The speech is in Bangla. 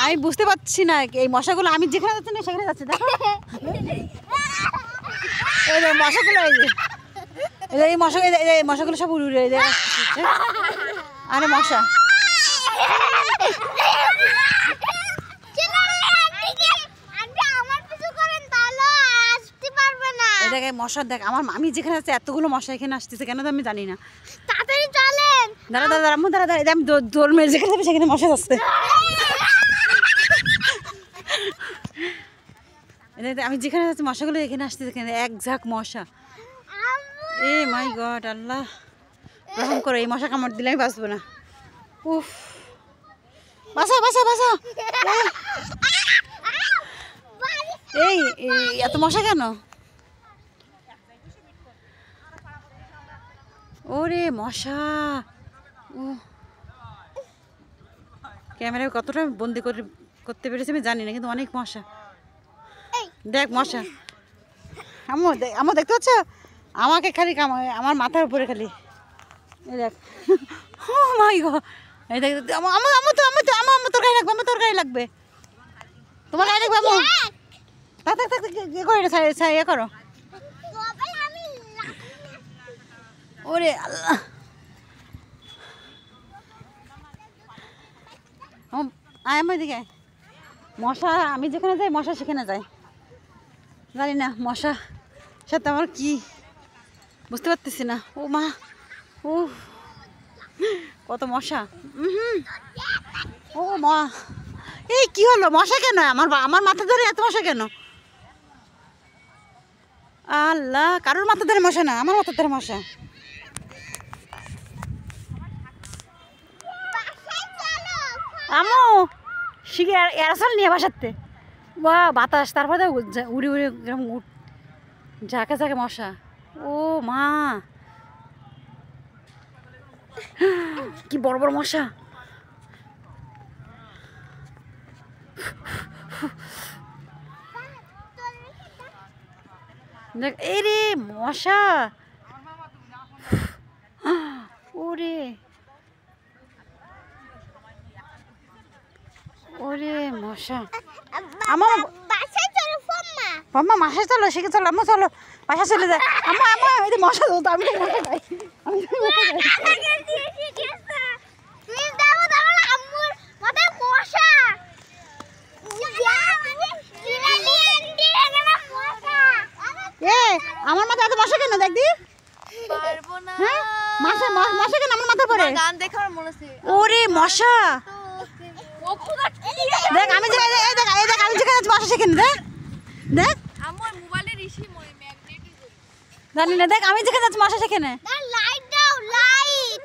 আমি বুঝতে পারছি না এই মশাগুলো আমি যেখানে যাচ্ছি না সেখানে যাচ্ছে দেখো এই মশাগুলো এই মশাগুলো সব উড়ে উড়ে আরে মশা এটাকে মশা দেখ আমি যেখানে আছি এতগুলো মশা এখানে আসতেছে কেন তো আমি জানি না তাড়াতাড়ি চলেন দাঁড়া দাঁড়া আম্মু দাঁড়া দাঁড়া আমি দৌড় মেরে যেখানে যাবে সেখানে মশা আসছে আমি যেখানে যাচ্ছি মশাগুলো এখানে আসতেছে এক ঝাঁক মশা এ মাই গড আল্লাহ রহম করো এই মশা কামড় দিলে আমি বাঁচবো না উফ বাসা বাসা বাসা এই এত মশা কেন ওরে মশা ও ক্যামেরায় কতটা বন্দি করতে পেরেছি আমি জানি না কিন্তু অনেক মশা দেখ মশা আমার দেখতে পাচ্ছ আমাকে খালি আমার মাথার উপরে খালি এই দেখ ও মাই গড এই দেখ আমার তরকারি লাগবে তোমার গায়ে লাগবে আম্মু ইয়ে করো ওরে আল্লাহ আমার দিকে মশা আমি যেখানে যাই মশা সেখানে যাই জানি না মশা সাথে আমার কি বুঝতে পারতেছি না ও মা ও কত মশা ও মা এই কি হলো মশা কেন আমার মাথা ধরে এত মশা কেন আল্লাহ কারোর মাথা ধরে মশা না আমার মাথা ধরে মশা আমো শিখে এরাসল নিয়ে বাসাতে বা বাতাস তারপরে উড়ে উড়ে ঝাঁকে ঝাঁকে মশা ও মা কি বড় বড় মশা দেখ এই রে মশা ওরে ওরে মশা আমার মাম্মা মাসে চলো শিখে চলো আম্মু চলো বাসা চলে যায় আম্মা আম্মা এই যে মশা তো আমি তো মশা খাই আমি আমার মাথা এত মশা কেন দেখ দি পারবো না হ্যাঁ মশা কেন আমার মাথার পরে গান দেখার মনে আছে ওরে মশা দেখ আমি যে এই দেখ আমি যেখানে আছি মশা সেখানে দেখ দেখ আমার মোবাইলের ইসি ম্যাগনেটিক জানি না দেখ আমি যেখানে আছি মশা সেখানে লাইট দাও লাইট